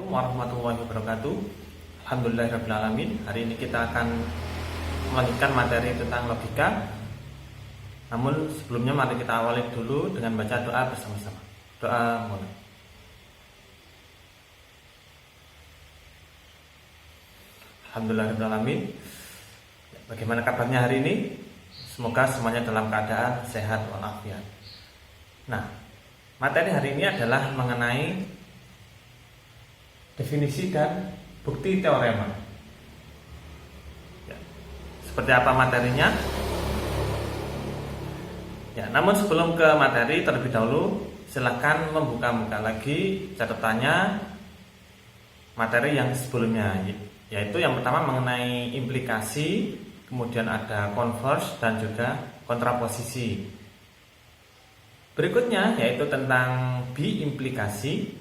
Assalamualaikum warahmatullahi wabarakatuh. Alhamdulillahirrahmanirrahim. Hari ini kita akan melanjutkan materi tentang logika. Namun sebelumnya mari kita awali dulu dengan baca doa bersama-sama. Doa mulai. Alhamdulillahirrahmanirrahim. Bagaimana kabarnya hari ini? Semoga semuanya dalam keadaan sehat walafiat. Nah, materi hari ini adalah mengenai definisi dan bukti teorema. Ya, seperti apa materinya? Ya, namun sebelum ke materi terlebih dahulu, silahkan membuka-buka lagi catatannya materi yang sebelumnya, yaitu yang pertama mengenai implikasi, kemudian ada converse dan juga kontraposisi. Berikutnya yaitu tentang biimplikasi.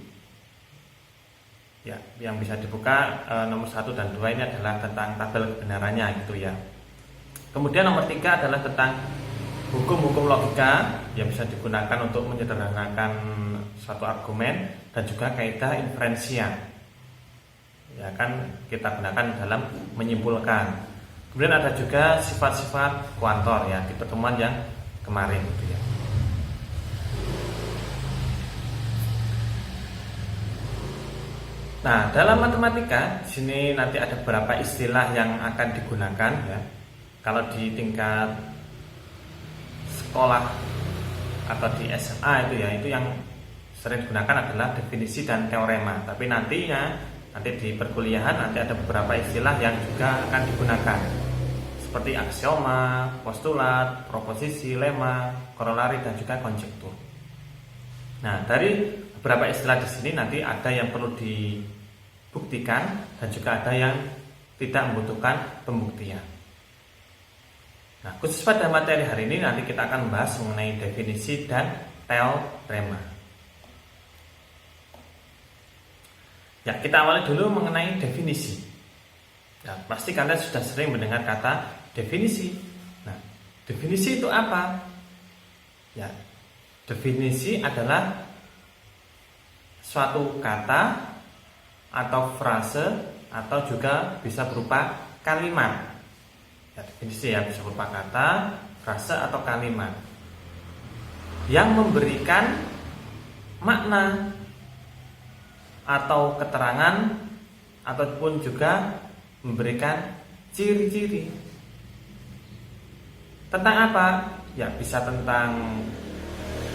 Ya, yang bisa dibuka nomor 1 dan 2 ini adalah tentang tabel kebenarannya gitu ya. Kemudian nomor 3 adalah tentang hukum-hukum logika yang bisa digunakan untuk menyederhanakan suatu argumen dan juga kaidah inferensia. Ya kan kita gunakan dalam menyimpulkan. Kemudian ada juga sifat-sifat kuantor ya di pertemuan yang kemarin gitu ya. Nah, dalam matematika di sini nanti ada beberapa istilah yang akan digunakan ya. Kalau di tingkat sekolah atau di SMA itu yang sering digunakan adalah definisi dan teorema. Tapi nanti di perkuliahan nanti ada beberapa istilah yang juga akan digunakan. Seperti aksioma, postulat, proposisi, lemma, korolari dan juga konjektur. Nah, dari beberapa istilah di sini nanti ada yang perlu dibuktikan dan juga ada yang tidak membutuhkan pembuktian. Nah, khusus pada materi hari ini nanti kita akan membahas mengenai definisi dan teorema. Ya, kita awali dulu mengenai definisi. Ya, pasti kalian sudah sering mendengar kata definisi. Nah, definisi itu apa? Ya, definisi adalah suatu kata atau frase atau juga bisa berupa kalimat. Ya, definisi ya bisa berupa kata, frase atau kalimat yang memberikan makna atau keterangan ataupun juga memberikan ciri-ciri. Tentang apa? Ya bisa tentang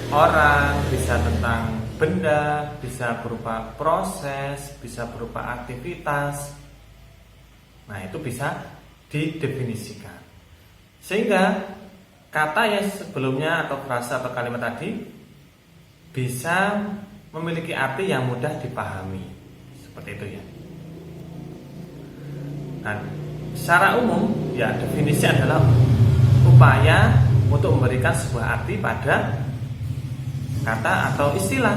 orang, bisa tentang benda, bisa berupa proses, bisa berupa aktivitas. Nah, itu bisa didefinisikan. Sehingga kata yang sebelumnya atau frase atau kalimat tadi bisa memiliki arti yang mudah dipahami. Seperti itu ya. Nah, secara umum ya definisi adalah upaya untuk memberikan sebuah arti pada kata atau istilah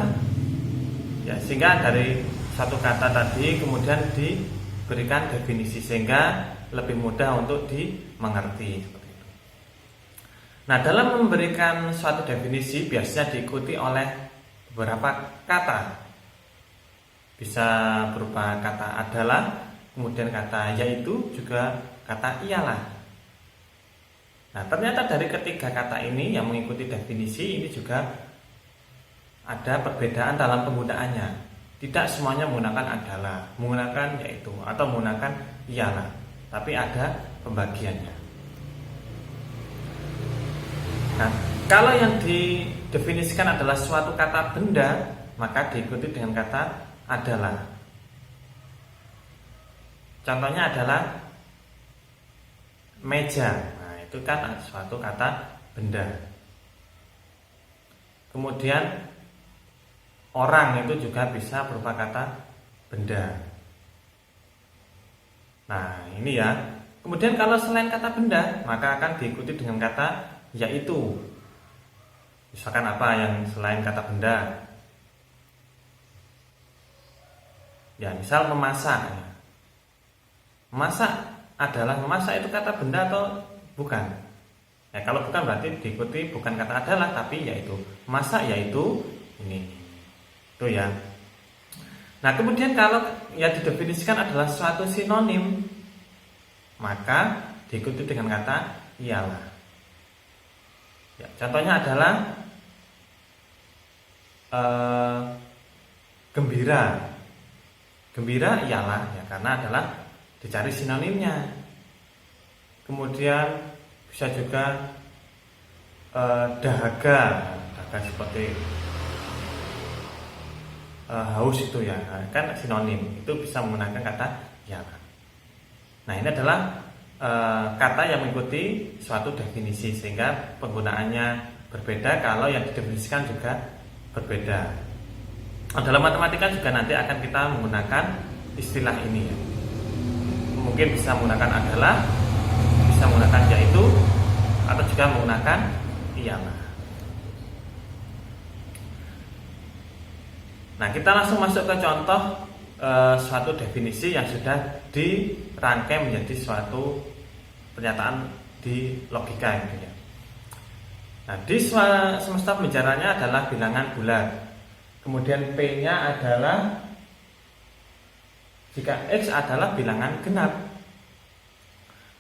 ya, sehingga dari satu kata tadi kemudian diberikan definisi sehingga lebih mudah untuk dimengerti seperti itu. Nah, dalam memberikan suatu definisi biasanya diikuti oleh beberapa kata. Bisa berupa kata adalah, kemudian kata yaitu, juga kata iyalah. Nah, ternyata dari ketiga kata ini yang mengikuti definisi ini juga ada perbedaan dalam penggunaannya. Tidak semuanya menggunakan adalah, menggunakan yaitu, atau menggunakan iyalah. Tapi ada pembagiannya. Nah, kalau yang didefinisikan adalah suatu kata benda, maka diikuti dengan kata adalah. Contohnya adalah meja. Nah, itu kan suatu kata benda. Kemudian orang itu juga bisa berupa kata benda. Nah, ini ya. Kemudian kalau selain kata benda, maka akan diikuti dengan kata yaitu. Misalkan apa yang selain kata benda? Ya, misal memasak. Memasak itu kata benda atau bukan? Ya, kalau bukan berarti diikuti bukan kata adalah tapi yaitu. Masak yaitu ini. Itu ya. Nah, kemudian kalau yang didefinisikan adalah suatu sinonim, maka diikuti dengan kata ialah. Ya, contohnya adalah gembira. Gembira ialah, ya, karena adalah dicari sinonimnya. Kemudian bisa juga dahaga, dahaga seperti haus itu ya, kan sinonim, itu bisa menggunakan kata ialah. Nah, ini adalah kata yang mengikuti suatu definisi, sehingga penggunaannya berbeda kalau yang didefinisikan juga berbeda. Nah, dalam matematika juga nanti akan kita menggunakan istilah ini ya. Mungkin bisa menggunakan adalah, bisa menggunakan yaitu, atau juga menggunakan ialah. Nah, kita langsung masuk ke contoh suatu definisi yang sudah dirangkai menjadi suatu pernyataan di logika gitu ya. Nah, di semesta pembicaranya adalah bilangan bulat. Kemudian P-nya adalah jika X adalah bilangan genap.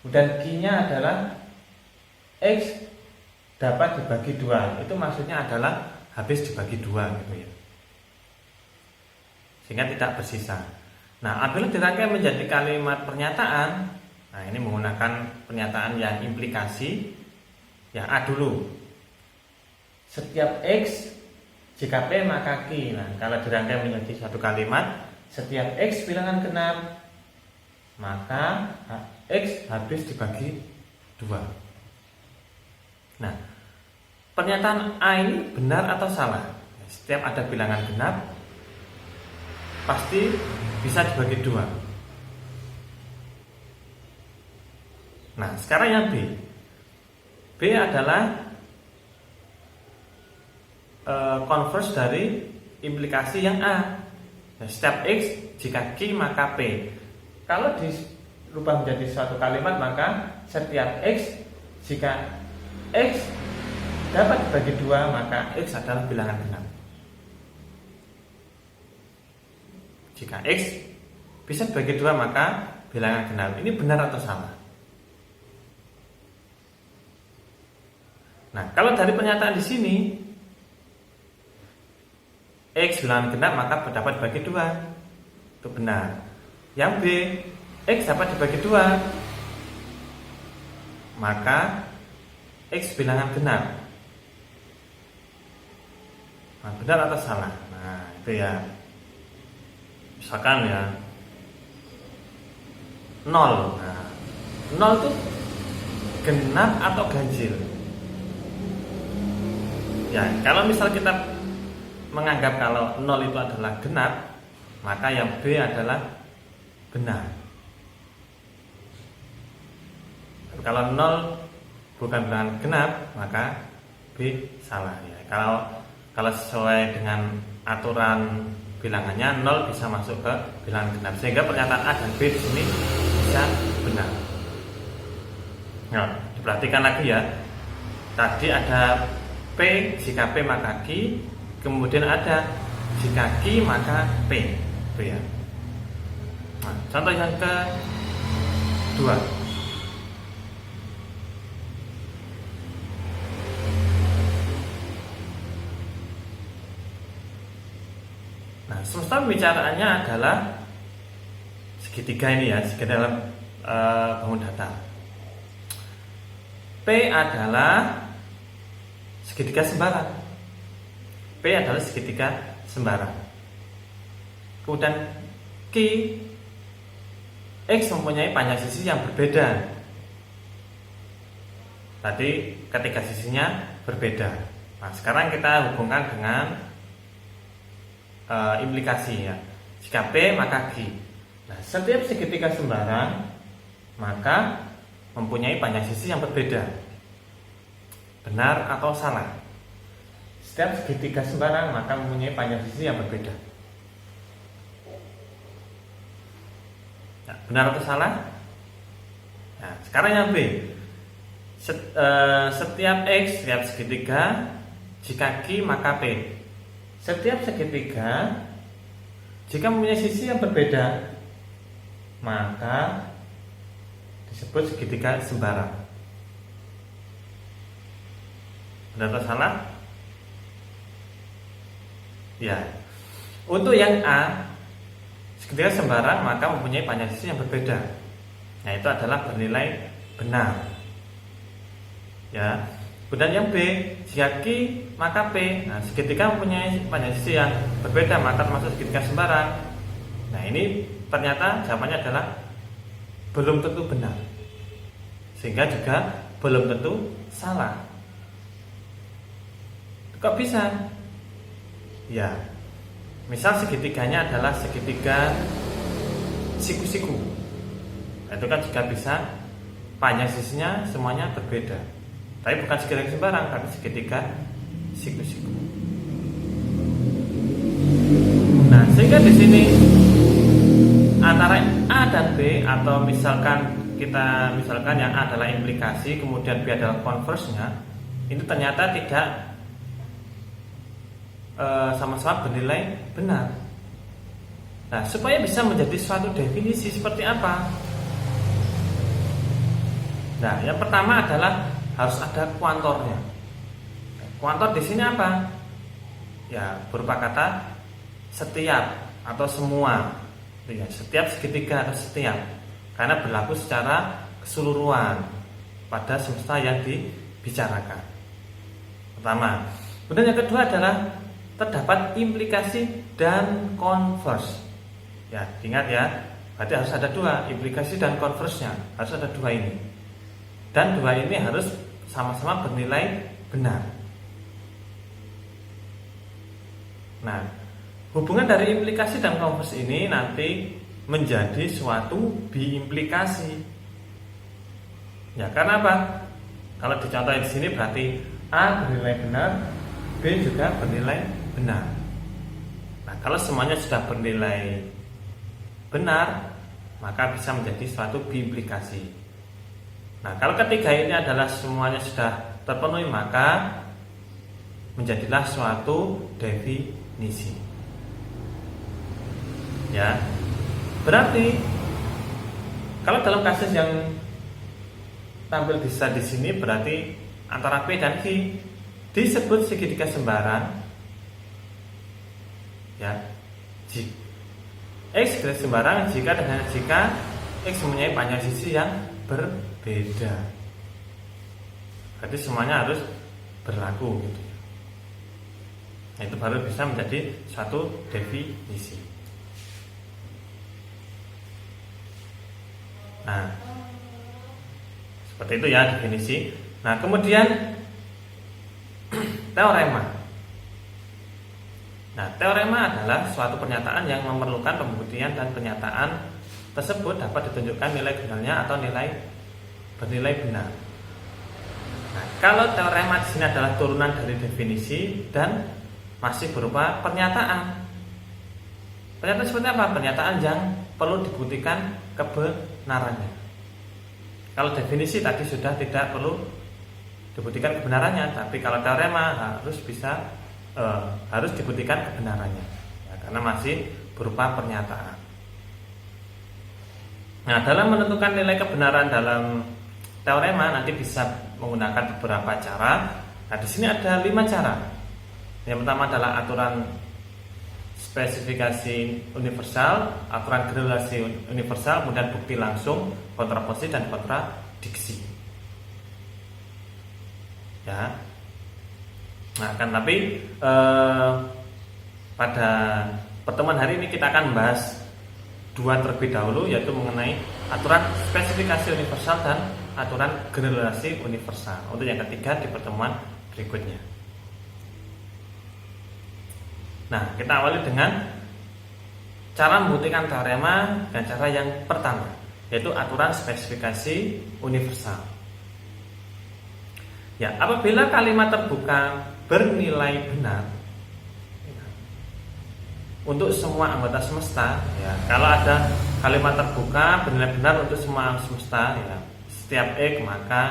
Kemudian Q-nya adalah X dapat dibagi 2. Itu maksudnya adalah habis dibagi 2 gitu ya. Sehingga tidak bersisa. Nah, apabila dirangkai menjadi kalimat pernyataan, nah ini menggunakan pernyataan yang implikasi. Yang A dulu. Setiap X jika P maka Q. Nah, kalau dirangkai menjadi satu kalimat, setiap X bilangan genap, maka X habis dibagi 2. Nah, pernyataan A ini benar atau salah? Setiap ada bilangan genap pasti bisa dibagi 2. Nah, sekarang yang B. B adalah converse dari implikasi yang A. Nah, setiap X jika Q maka P. Kalau dirubah menjadi suatu kalimat, maka setiap X jika X dapat dibagi 2, maka X adalah bilangan genap. Jika X bisa dibagi 2, maka bilangan genap. Ini benar atau salah? Nah, kalau dari pernyataan di sini X bilangan genap maka dapat dibagi 2. Itu benar. Yang B, X dapat dibagi 2, maka X bilangan genap. Nah, benar atau salah? Nah, itu ya. Misalkan ya 0. Nah, 0 itu genap atau ganjil? Ya, kalau misal kita menganggap kalau 0 itu adalah genap, maka yang B adalah benar. Kalau 0 bukan bilangan genap, maka B salah ya. Kalau sesuai dengan aturan bilangannya, 0 bisa masuk ke bilangan genap, sehingga pernyataan A dan B di sini bisa benar. Nah, diperhatikan lagi ya. Tadi ada P jika P maka Q, kemudian ada jika Q maka P, itu ya. Nah, contoh yang kedua. Nah, semesta pembicaraannya adalah segitiga ini ya, segitiga dalam bangun datar. P adalah segitiga sembarang. P adalah segitiga sembarang. Kemudian Q, X mempunyai panjang sisi yang berbeda. Tadi ketiga sisinya berbeda. Nah, sekarang kita hubungkan dengan implikasi ya. Jika P maka Q. Nah, setiap segitiga sembarang maka mempunyai panjang sisi yang berbeda. Benar atau salah? Setiap segitiga sembarang maka mempunyai panjang sisi yang berbeda. Nah, benar atau salah? Nah, sekarang yang B. Setiap X, setiap segitiga, jika Q maka P. Setiap segitiga Jika mempunyai sisi yang berbeda, maka disebut segitiga sembarang. Benar atau salah? Ya. Untuk yang A, segitiga sembarang maka mempunyai panjang sisi yang berbeda. Nah, itu adalah bernilai benar. Ya. Kemudian yang B, jika Q maka P. Nah, segitiga mempunyai panjang sisi yang berbeda maka termasuk segitiga sembarang. Nah, ini ternyata jawabannya adalah belum tentu benar, sehingga juga belum tentu salah. Kok bisa? Ya, misal segitiganya adalah segitiga siku-siku. Nah, itu kan juga bisa panjang sisinya semuanya berbeda. Tapi bukan segitiga sembarang, tapi segitiga siku-siku. Nah, sehingga di sini antara A dan B, atau misalkan yang A adalah implikasi kemudian B adalah converse-nya, ini ternyata tidak sama-sama bernilai benar. Nah, supaya bisa menjadi suatu definisi seperti apa? Nah, yang pertama adalah harus ada kuantornya. Kuantor di sini apa? Ya, berupa kata setiap atau semua. Ya, setiap segitiga atau setiap, karena berlaku secara keseluruhan pada semesta yang dibicarakan. Pertama. Kemudian yang kedua adalah terdapat implikasi dan converse. Ya, ingat ya, berarti harus ada dua, implikasi dan converse-nya harus ada dua ini. Dan dua ini harus sama-sama bernilai benar. Nah, hubungan dari implikasi dan converse ini nanti menjadi suatu biimplikasi. Ya, karena apa? Kalau dicontohin di sini berarti A bernilai benar, B juga bernilai benar. Nah, kalau semuanya sudah bernilai benar, maka bisa menjadi suatu biimplikasi. Nah, kalau ketiga ini adalah semuanya sudah terpenuhi, maka menjadilah suatu definisi. Ya, berarti kalau dalam kasus yang tampil bisa di sini, berarti antara P dan Q disebut segitiga sembarang. Ya, X segitiga sembarang jika X mempunyai panjang sisi yang berbeda. Berarti semuanya harus berlaku gitu. Nah, itu baru bisa menjadi suatu definisi. Nah, seperti itu ya definisi. Nah, kemudian teorema. Nah, teorema adalah suatu pernyataan yang memerlukan pembuktian dan pernyataan tersebut dapat ditunjukkan nilai benarnya atau nilai bernilai benar. Nah, kalau teorema di sini adalah turunan dari definisi dan masih berupa pernyataan. Pernyataan seperti apa? Pernyataan yang perlu dibuktikan kebenarannya. Kalau definisi tadi sudah tidak perlu dibuktikan kebenarannya, tapi kalau teorema harus dibuktikan kebenarannya, ya, karena masih berupa pernyataan. Nah, dalam menentukan nilai kebenaran dalam teorema nanti bisa menggunakan beberapa cara. Nah, di sini ada 5 cara. Yang pertama adalah aturan spesifikasi universal, aturan generalisasi universal, kemudian bukti langsung, kontraposisi dan kontradiksi. Ya. Nah, tapi pada pertemuan hari ini kita akan membahas dua terlebih dahulu, yaitu mengenai aturan spesifikasi universal dan aturan generalisasi universal. Untuk yang ketiga di pertemuan berikutnya. Nah, kita awali dengan cara membuktikan teorema dan cara yang pertama, yaitu aturan spesifikasi universal. Ya, apabila kalimat terbuka bernilai benar untuk semua anggota semesta, ya, kalau ada kalimat terbuka bernilai benar untuk semua semesta, ya, setiap X, maka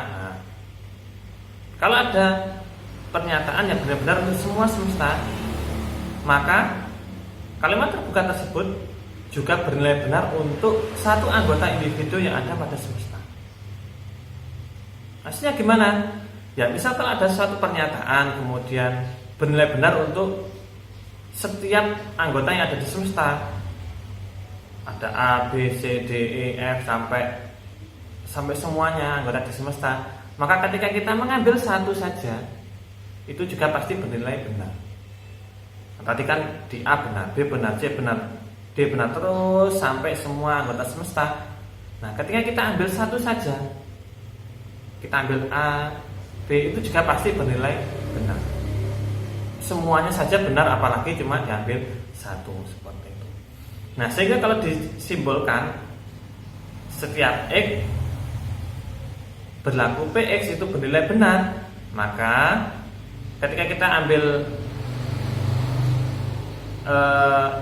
kalau ada pernyataan yang benar-benar untuk semua semesta, maka kalimat terbuka tersebut juga bernilai benar untuk satu anggota individu yang ada pada semesta. Maksudnya gimana? Ya misal kalau ada suatu pernyataan kemudian bernilai benar untuk setiap anggota yang ada di semesta. Ada A, B, C, D, E, F sampai semuanya anggota di semesta. Maka ketika kita mengambil satu saja, itu juga pasti bernilai benar. Tadi kan di A benar, B benar, C benar, D benar, terus sampai semua anggota semesta. Nah ketika kita ambil satu saja, kita ambil A, B, itu juga pasti bernilai benar. Semuanya saja benar, apalagi cuma diambil satu, seperti itu. Nah sehingga kalau disimbolkan setiap X berlaku PX itu bernilai benar, maka ketika kita ambil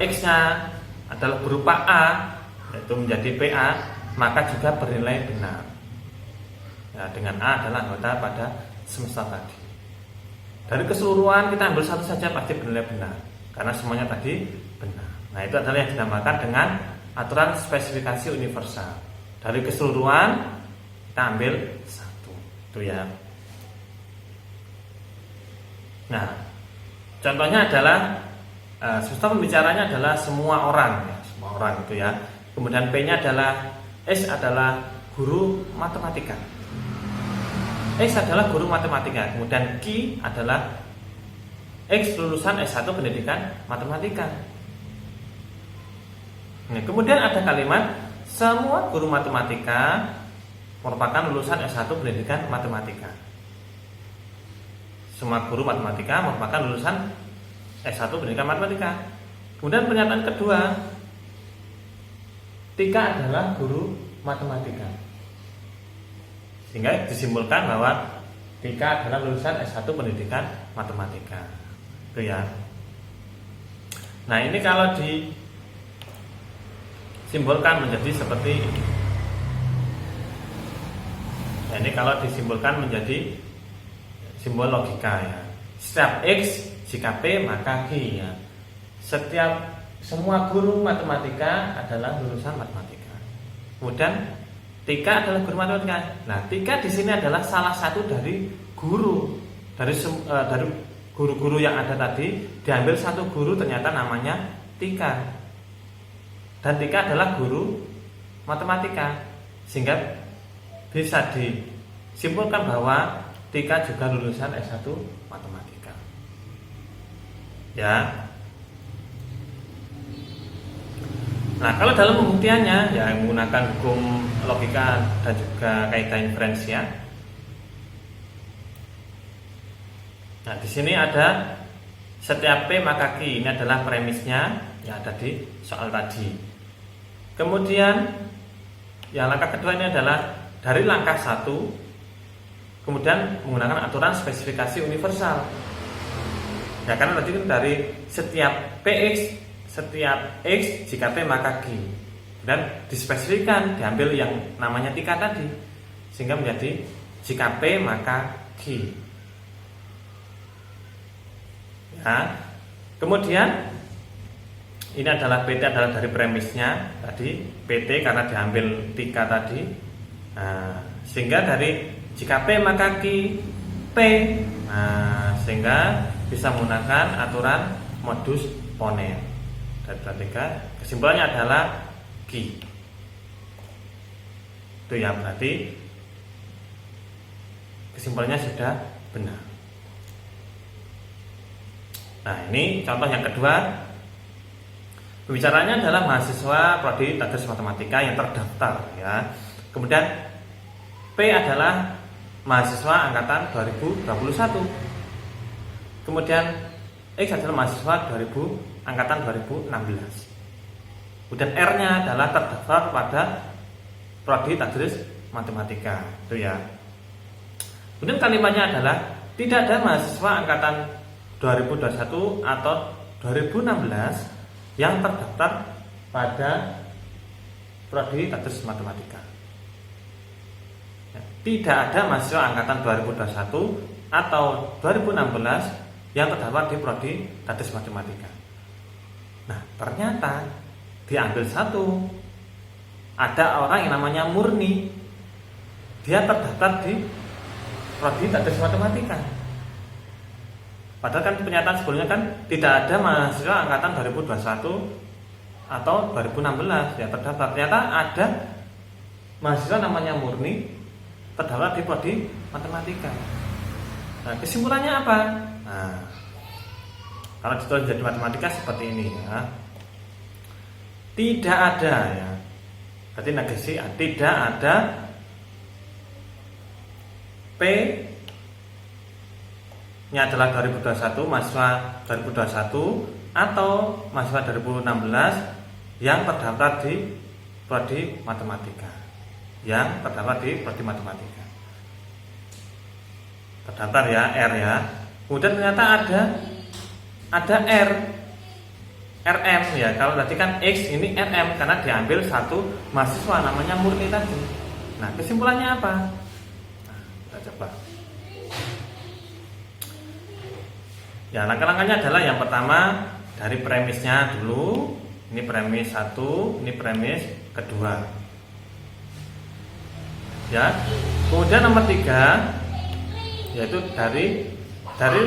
X-nya adalah berupa A, yaitu menjadi PA, maka juga bernilai benar. Ya, dengan A adalah anggota pada semesta tadi. Dari keseluruhan kita ambil satu saja pasti bernilai benar, karena semuanya tadi benar. Nah itu adalah yang dinamakan dengan aturan spesifikasi universal. Dari keseluruhan kita ambil satu, itu ya. Nah contohnya adalah semesta pembicaranya adalah semua orang, ya, semua orang itu ya. Kemudian P-nya adalah S adalah guru matematika. X adalah guru matematika. Kemudian Q adalah X lulusan S1 pendidikan matematika. Nah, kemudian ada kalimat semua guru matematika merupakan lulusan S1 pendidikan matematika. Semua guru matematika merupakan lulusan S1 pendidikan matematika. Kemudian pernyataan kedua, Tika adalah guru matematika. Sehingga disimpulkan bahwa Tika adalah lulusan S1 pendidikan matematika. Itu ya. Nah, ini kalau disimbolkan menjadi seperti ini. Nah, ini kalau disimbolkan menjadi simbol logika ya. Setiap X jika P maka Q ya. Semua guru matematika adalah lulusan matematika. Kemudian Tika adalah guru matematika. Nah, Tika di sini adalah salah satu dari guru dari guru-guru yang ada tadi. Diambil satu guru ternyata namanya Tika. Dan Tika adalah guru matematika. Sehingga bisa disimpulkan bahwa Tika juga lulusan S1 matematika. Ya. Nah, kalau dalam pembuktiannya ya menggunakan hukum logika dan juga kaidah inferensia. Nah, di sini ada setiap P maka Q. Ini adalah premisnya yang ada di soal tadi. Kemudian yang langkah kedua ini adalah dari langkah 1 kemudian menggunakan aturan spesifikasi universal. Ya karena tadi kan dari setiap PX, setiap X jika P maka Q. Dan dispesifikan, diambil yang namanya Tika tadi. Sehingga menjadi jika P maka Q. Ya. Kemudian ini adalah PT adalah dari premisnya tadi, PT karena diambil Tika tadi. Nah, sehingga dari jika P maka Q P. Nah, sehingga bisa menggunakan aturan modus ponens. Dan ketiga kesimpulannya adalah Q. Itu ya, berarti kesimpulannya sudah benar. Nah, ini contoh yang kedua. Pembicaranya adalah mahasiswa prodi Tadris Matematika yang terdaftar ya. Kemudian P adalah mahasiswa angkatan 2021. Kemudian X adalah mahasiswa angkatan 2016. Kemudian R-nya adalah terdaftar pada prodi Tadris Matematika. Itu ya. Kemudian kalimatnya adalah tidak ada mahasiswa angkatan 2021 atau 2016 yang terdaftar pada prodi Tadris Matematika. Tidak ada mahasiswa angkatan 2021 atau 2016 yang terdaftar di prodi Tadris Matematika. Nah, ternyata diambil satu, ada orang yang namanya Murni, dia terdaftar di prodi teknik matematika. Padahal kan pernyataan sebelumnya kan tidak ada mahasiswa angkatan 2021 atau 2016 ya terdaftar. Ternyata ada mahasiswa namanya Murni terdaftar di prodi matematika. Nah, kesimpulannya apa? Nah, kalau ditulis jadi matematika seperti ini ya. Tidak ada ya. Berarti negasi tidak ada P nya adalah 2021, mahasiswa 2021 atau mahasiswa 2016 yang terdaftar di prodi matematika. Yang terdaftar di prodi matematika. Terdaftar ya, R ya. Kemudian ternyata ada RM ya. Kalau tadi kan X, ini RM karena diambil satu mahasiswa namanya Murni tadi. Nah, kesimpulannya apa? Nah, kita coba. Ya, langkah-langkahnya adalah yang pertama dari premisnya dulu. Ini premis 1, ini premis kedua. Ya. Kemudian nomor 3 yaitu dari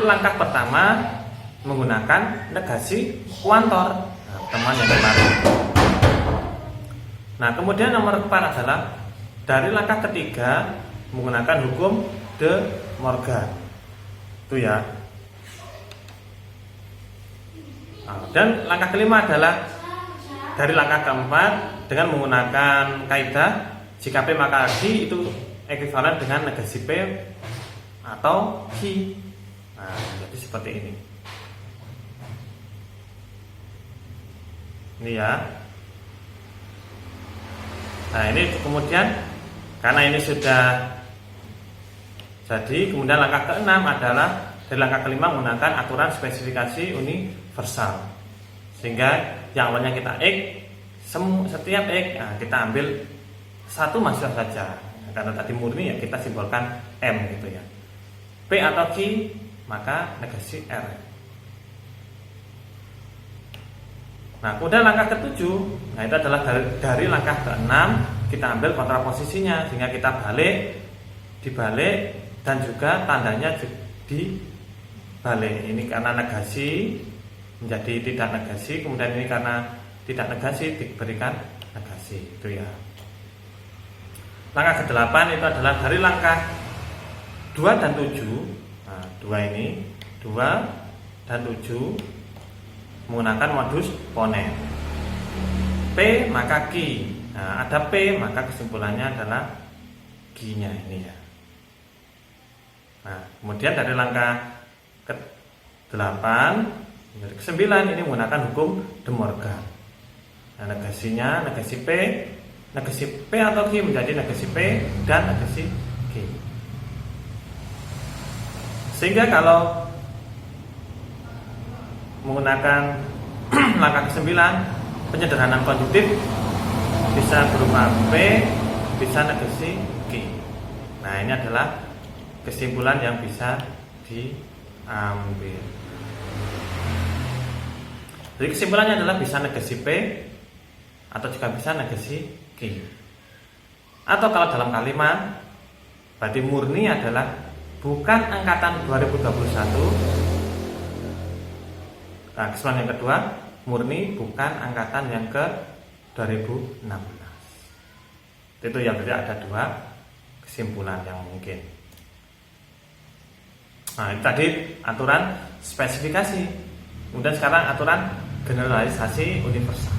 langkah pertama menggunakan negasi kuantor. Nah, teman yang kemarin. Nah, kemudian nomor 4 adalah dari langkah ketiga menggunakan hukum De Morgan. Itu ya. Nah, dan langkah kelima adalah dari langkah keempat dengan menggunakan kaidah jika P maka Q itu ekuivalen dengan negasi P atau Q. Nah, jadi seperti ini. Ini ya. Nah, ini kemudian karena ini sudah jadi, kemudian langkah keenam adalah dari langkah kelima menggunakan aturan spesifikasi universal. Sehingga yang awalnya kita X, setiap X nah, kita ambil satu mahasiswa saja. Karena tadi Murni ya kita simbolkan M gitu ya. P atau Q maka negasi R. Nah, kemudian langkah ketujuh, nah itu adalah dari langkah keenam kita ambil kontraposisinya sehingga kita dibalik dan juga tandanya dibalik. Ini karena negasi menjadi tidak negasi, kemudian ini karena tidak negasi diberikan negasi, itu ya. Langkah ke-8 itu adalah dari langkah 2 dan 7. Nah, 2 ini 2 dan 7 menggunakan modus ponen. P maka Q. Nah, ada P maka kesimpulannya adalah Q-nya ini ya. Nah, kemudian dari langkah ke-8 dari ke-9 ini menggunakan hukum De Morgan. Nah, negasinya negasi P atau Q menjadi negasi P dan negasi Q. Sehingga kalau menggunakan langkah ke-9 penyederhanaan konjuktif bisa berupa P bisa negasi Q. Nah, ini adalah kesimpulan yang bisa diambil. Jadi kesimpulannya adalah bisa negasi P atau juga bisa negasi Q. Atau kalau dalam kalimat berarti Murni adalah bukan angkatan 2021. Nah, kesimpulan yang kedua, Murni bukan angkatan yang ke 2016. Itu yang berarti ada dua kesimpulan yang mungkin. Nah, itu tadi aturan spesifikasi. Kemudian sekarang aturan generalisasi universal.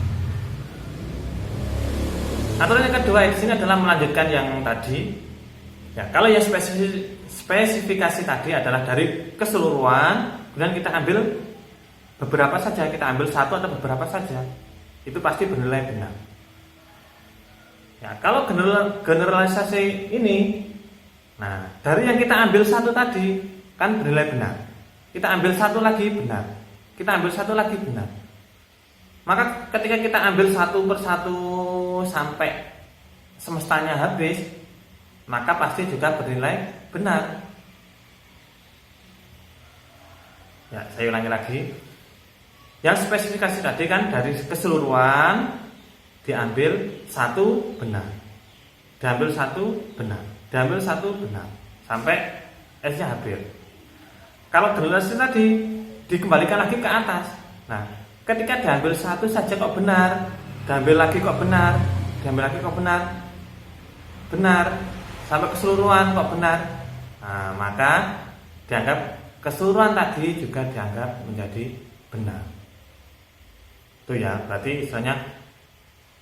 Aturan yang kedua di sini adalah melanjutkan yang tadi. Ya, kalau yang spesifikasi tadi adalah dari keseluruhan, kemudian kita ambil beberapa saja, kita ambil satu atau beberapa saja, itu pasti bernilai benar. Ya, kalau generalisasi ini, nah dari yang kita ambil satu tadi kan bernilai benar. Kita ambil satu lagi benar. Kita ambil satu lagi benar. Maka ketika kita ambil satu persatu sampai semestanya habis, maka pasti juga bernilai benar. Ya, saya ulangi lagi. Yang spesifikasi tadi kan dari keseluruhan diambil satu benar, diambil satu benar, diambil satu benar sampai S-nya habis. Kalau generalisasi tadi dikembalikan lagi ke atas. Nah, ketika diambil satu saja kok benar, diambil lagi kok benar, diambil lagi kok benar, benar sampai keseluruhan kok benar. Nah, maka dianggap keseluruhan tadi juga dianggap menjadi benar. Itu ya, berarti istilahnya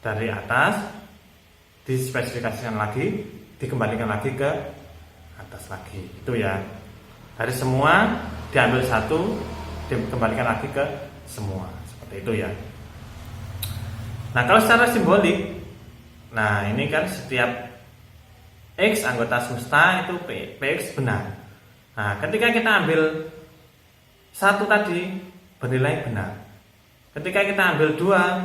dari atas dispesifikasikan lagi, dikembalikan lagi ke atas lagi. Itu ya. Dari semua diambil satu, dikembalikan lagi ke semua. Seperti itu ya. Nah, kalau secara simbolik, nah ini kan setiap X anggota semesta itu PX benar. Nah, ketika kita ambil satu tadi bernilai benar. Ketika kita ambil dua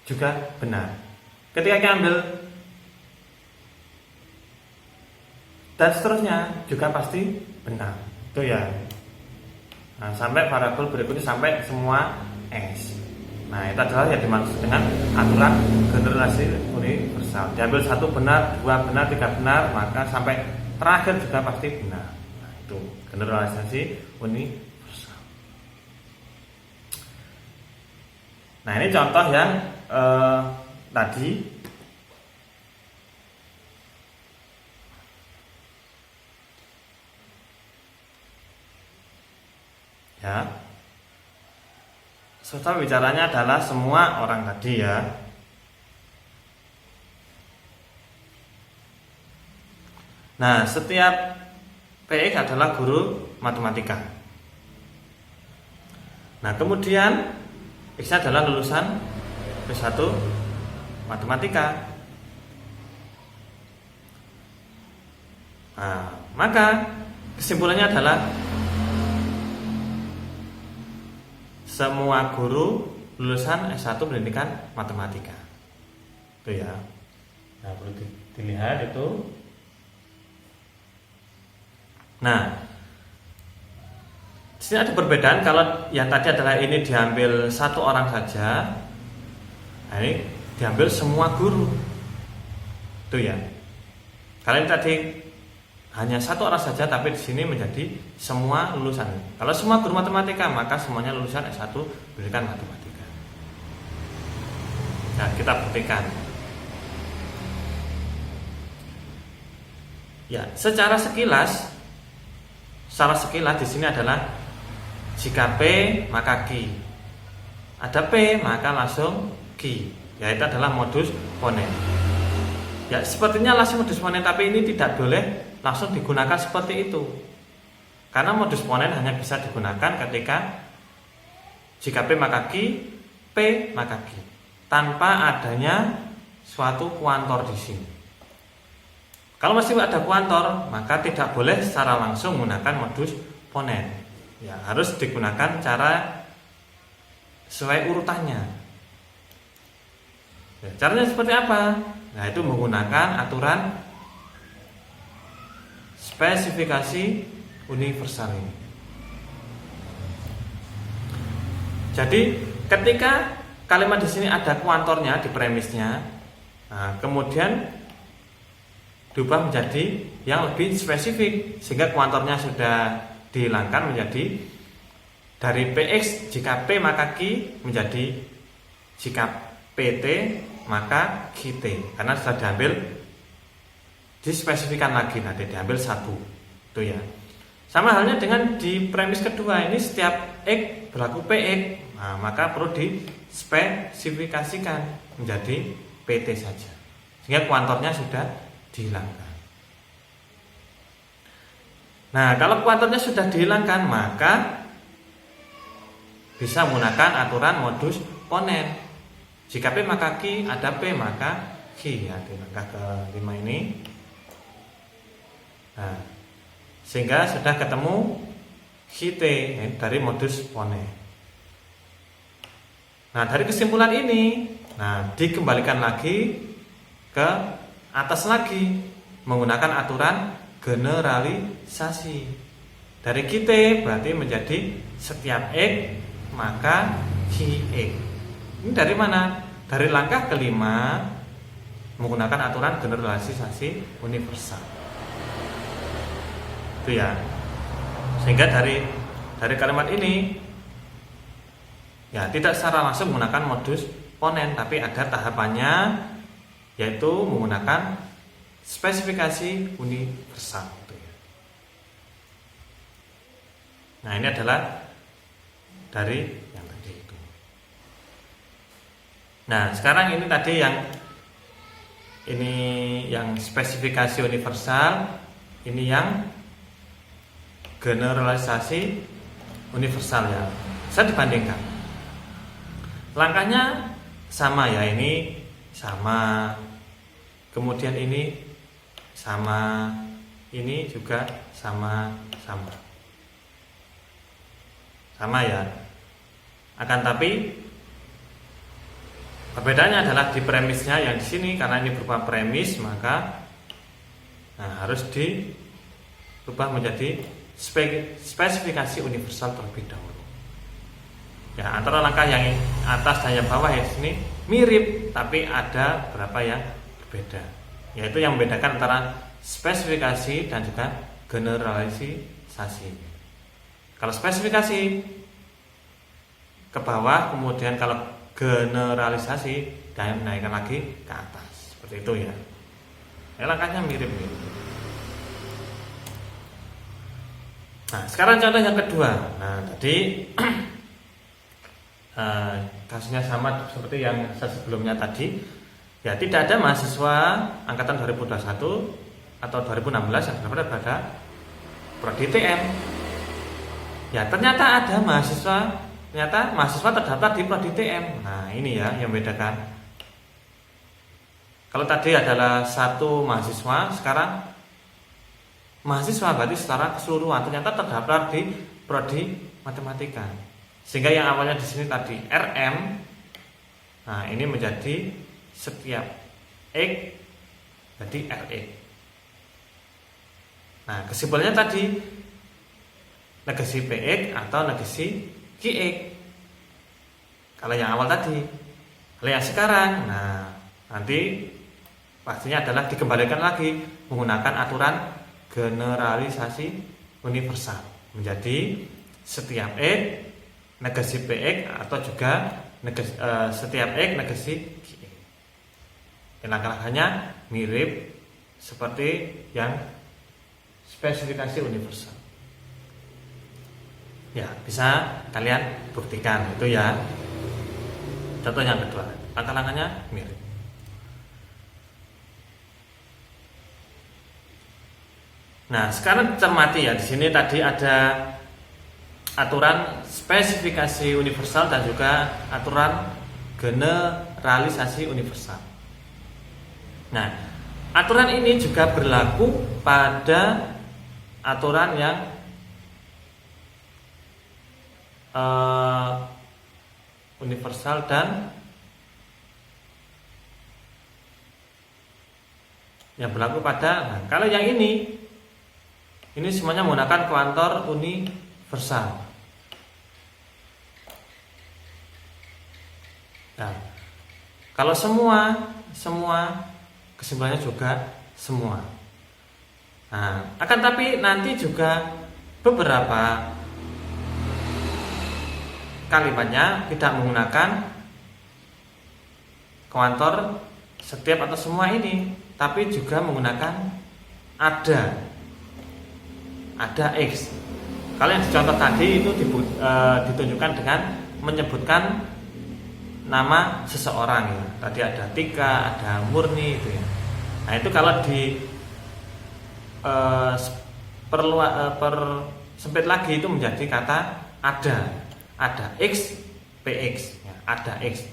juga benar. Ketika kita ambil dan seterusnya juga pasti benar. Itu ya. Nah, sampai variabel berikutnya sampai semua S. Nah, itu adalah yang dimaksud dengan aturan generalisasi universal. Diambil satu benar, dua benar, tiga benar, maka sampai terakhir juga pasti benar. Nah, itu generalisasi universal. Nah, ini contoh yang tadi. Ya. Serta bicaranya adalah semua orang tadi ya. Nah, setiap PX adalah guru matematika. Nah, kemudian X adalah lulusan P1 matematika. Nah, maka kesimpulannya adalah semua guru lulusan S1 pendidikan matematika. Itu ya. Nah, perlu dilihat itu. Nah, di sini ada perbedaan. Kalau yang tadi adalah ini diambil satu orang saja, nah ini diambil semua guru. Itu ya. Kalau ini tadi hanya satu orang saja, tapi di sini menjadi semua lulusan. Kalau semua guru matematika, maka semuanya lulusan S1 pendidikan matematika. Nah, kita buktikan. Ya, secara sekilas di sini adalah jika P maka Q. Ada P maka langsung Q. Ya, itu adalah modus ponen. Ya, sepertinya langsung modus ponen, tapi ini tidak boleh langsung digunakan seperti itu. Karena modus ponen hanya bisa digunakan ketika jika P maka Q, P maka Q, tanpa adanya suatu kuantor di sini. Kalau masih ada kuantor, maka tidak boleh secara langsung menggunakan modus ponen. Ya, harus digunakan cara sesuai urutannya. Ya, caranya seperti apa? Nah, itu menggunakan aturan spesifikasi universal ini. Jadi ketika kalimat di sini ada kuantornya di premisnya, nah, kemudian diubah menjadi yang lebih spesifik sehingga kuantornya sudah dihilangkan menjadi dari PX jika P maka Q menjadi jika PT maka QT, karena sudah diambil dispesifikan lagi, nanti diambil satu. Itu ya. Sama halnya dengan di premis kedua ini, setiap X berlaku PX, nah, maka perlu dispesifikasikan menjadi PT saja sehingga kuantornya sudah dihilangkan. Nah, kalau kuantornya sudah dihilangkan, maka bisa menggunakan aturan modus ponen. Jika P maka Q, ada P maka Q, ya, di langkah ke-5 ini. Nah, sehingga sudah ketemu QT dari modus ponen. Nah, dari kesimpulan ini, nah, dikembalikan lagi ke atas lagi menggunakan aturan generalisasi. Dari QT berarti menjadi setiap X maka QX. Ini dari mana? Dari langkah kelima menggunakan aturan generalisasi universal. Itu ya. Sehingga dari kalimat ini ya tidak secara langsung menggunakan modus ponen, tapi ada tahapannya, yaitu menggunakan spesifikasi universal. Nah, ini adalah dari yang tadi itu. Nah, sekarang ini tadi yang spesifikasi universal, ini yang generalisasi universal ya. Saya dibandingkan. Langkahnya sama ya, ini sama. Kemudian ini sama, ini juga sama ya. Akan tapi perbedaannya adalah di premisnya yang di sini, karena ini berupa premis, maka harus dirubah menjadi spesifikasi universal terlebih dahulu. Ya, antara langkah yang atas dan yang bawah ya di sini mirip, tapi ada beberapa yang berbeda. Yaitu yang membedakan antara spesifikasi dan juga generalisasi. Kalau spesifikasi ke bawah, kemudian kalau generalisasi dan naikkan lagi ke atas, seperti itu ya. Langkahnya mirip. Nah, sekarang contoh yang kedua. Nah, tadi kasusnya sama seperti yang sebelumnya tadi. Ya, tidak ada mahasiswa angkatan 2021 atau 2016 yang terdaftar pada prodi TM. Ya, ternyata ada mahasiswa terdaftar di prodi TM. Nah, ini ya yang membedakan. Kalau tadi adalah satu mahasiswa, sekarang mahasiswa berarti secara keseluruhan ternyata terdaftar di prodi matematika. Sehingga yang awalnya di sini tadi RM, nah ini menjadi setiap X jadi RX. Nah, kesimpulannya tadi negasi PX atau negasi QX. Kalau yang awal tadi. Kalau yang sekarang, nah nanti pastinya adalah dikembalikan lagi menggunakan aturan generalisasi universal menjadi setiap X negasi PX atau juga setiap X negasi QX. Langkah-langkahnya mirip seperti yang spesifikasi universal. Ya, bisa kalian buktikan itu ya. Contoh yang kedua, langkah-langkahnya mirip. Nah, sekarang cermati ya, di sini tadi ada aturan spesifikasi universal dan juga aturan generalisasi universal. Nah, aturan ini juga berlaku pada aturan yang universal dan yang berlaku pada. Nah, kalau yang ini semuanya menggunakan kuantor universal. Nah, kalau semua kesimpulannya juga semua. Nah, akan tapi nanti juga beberapa kalimatnya tidak menggunakan kuantor setiap atau semua ini, tapi juga menggunakan ada X. Kalau yang dicontoh tadi itu ditunjukkan dengan menyebutkan nama seseorang ya. Tadi ada Tika, ada Murni itu ya. Nah, itu kalau di sempit lagi itu menjadi kata ada X PX ya, ada X.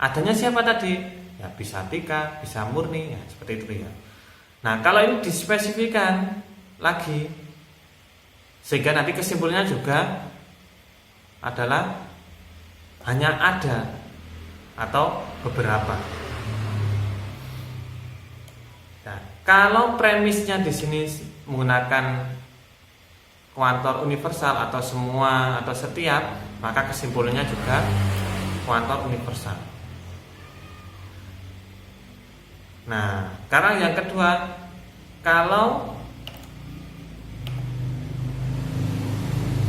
Adanya siapa tadi? Ya bisa Tika, bisa Murni ya, seperti itu ya. Nah, kalau ini dispesifikan lagi sehingga nanti kesimpulannya juga adalah hanya ada atau beberapa. Nah, kalau premisnya di sini menggunakan kuantor universal atau semua atau setiap, maka kesimpulannya juga kuantor universal. Nah, sekarang yang kedua, kalau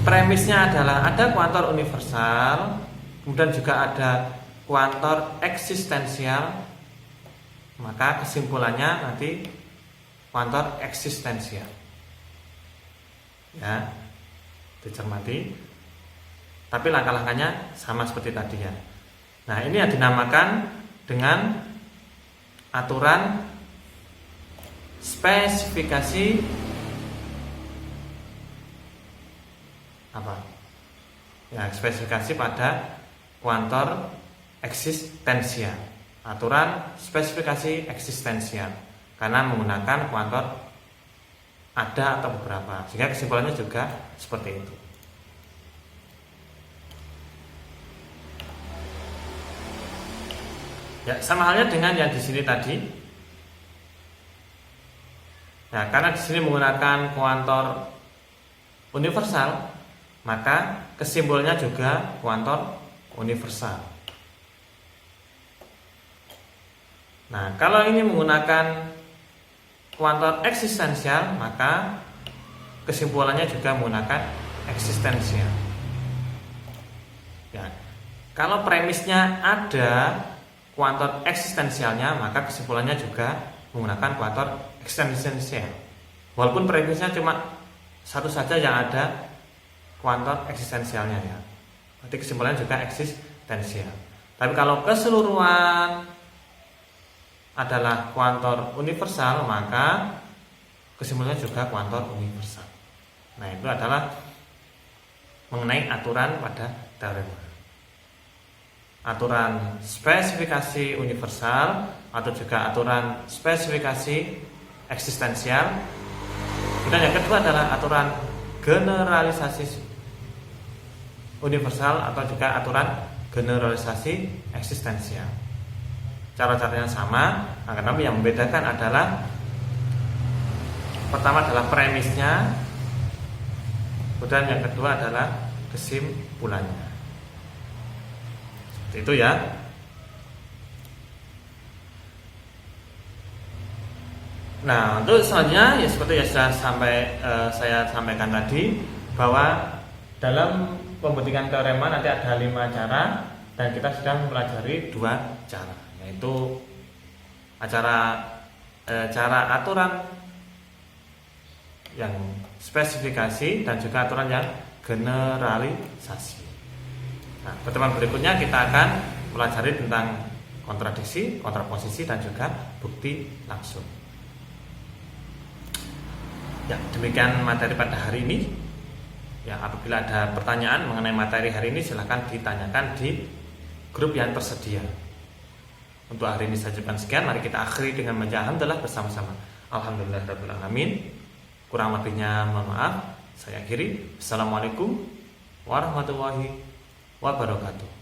premisnya adalah ada kuantor universal, kemudian juga ada kuantor eksistensial, maka kesimpulannya nanti kuantor eksistensial. Ya, dicermati. Tapi langkah-langkahnya sama seperti tadi ya. Nah, ini yang dinamakan dengan aturan spesifikasi apa? Ya, spesifikasi pada kuantor eksistensial. Aturan spesifikasi eksistensial karena menggunakan kuantor ada atau beberapa, sehingga kesimpulannya juga seperti itu. Ya, sama halnya dengan yang di sini tadi. Nah, karena di sini menggunakan kuantor universal, maka kesimpulannya juga kuantor universal. Nah, kalau ini menggunakan kuantor eksistensial, maka kesimpulannya juga menggunakan eksistensial. Ya, kalau premisnya ada kuantor eksistensialnya, maka kesimpulannya juga menggunakan kuantor eksistensial. Walaupun premisnya cuma satu saja yang ada kuantor eksistensialnya ya. Berarti kesimpulannya juga eksistensial. Tapi kalau keseluruhan adalah kuantor universal, maka kesimpulannya juga kuantor universal. Nah, itu adalah mengenai aturan pada teorema. Aturan spesifikasi universal atau juga aturan spesifikasi eksistensial. Dan yang kedua adalah aturan generalisasi universal atau juga aturan generalisasi eksistensial. Cara-caranya sama, tapi yang membedakan adalah pertama adalah premisnya, kemudian yang kedua adalah kesimpulannya. Seperti itu ya. Nah, untuk selanjutnya ya seperti yang sudah saya sampaikan tadi, bahwa dalam pembuktian teorema nanti ada 5 cara dan kita sudah mempelajari 2 cara, yaitu cara aturan yang spesifikasi dan juga aturan yang generalisasi. Nah, pertemuan berikutnya kita akan mempelajari tentang kontradiksi, kontraposisi dan juga bukti langsung. Ya, demikian materi pada hari ini. Ya, apabila ada pertanyaan mengenai materi hari ini, silakan ditanyakan di grup yang tersedia. Untuk hari ini saya cukupkan sekian. Mari kita akhiri dengan membaca alhamdulillah bersama-sama. Alhamdulillahirabbil alamin. Kurang lebihnya mohon maaf. Saya akhiri. Assalamualaikum warahmatullahi wabarakatuh.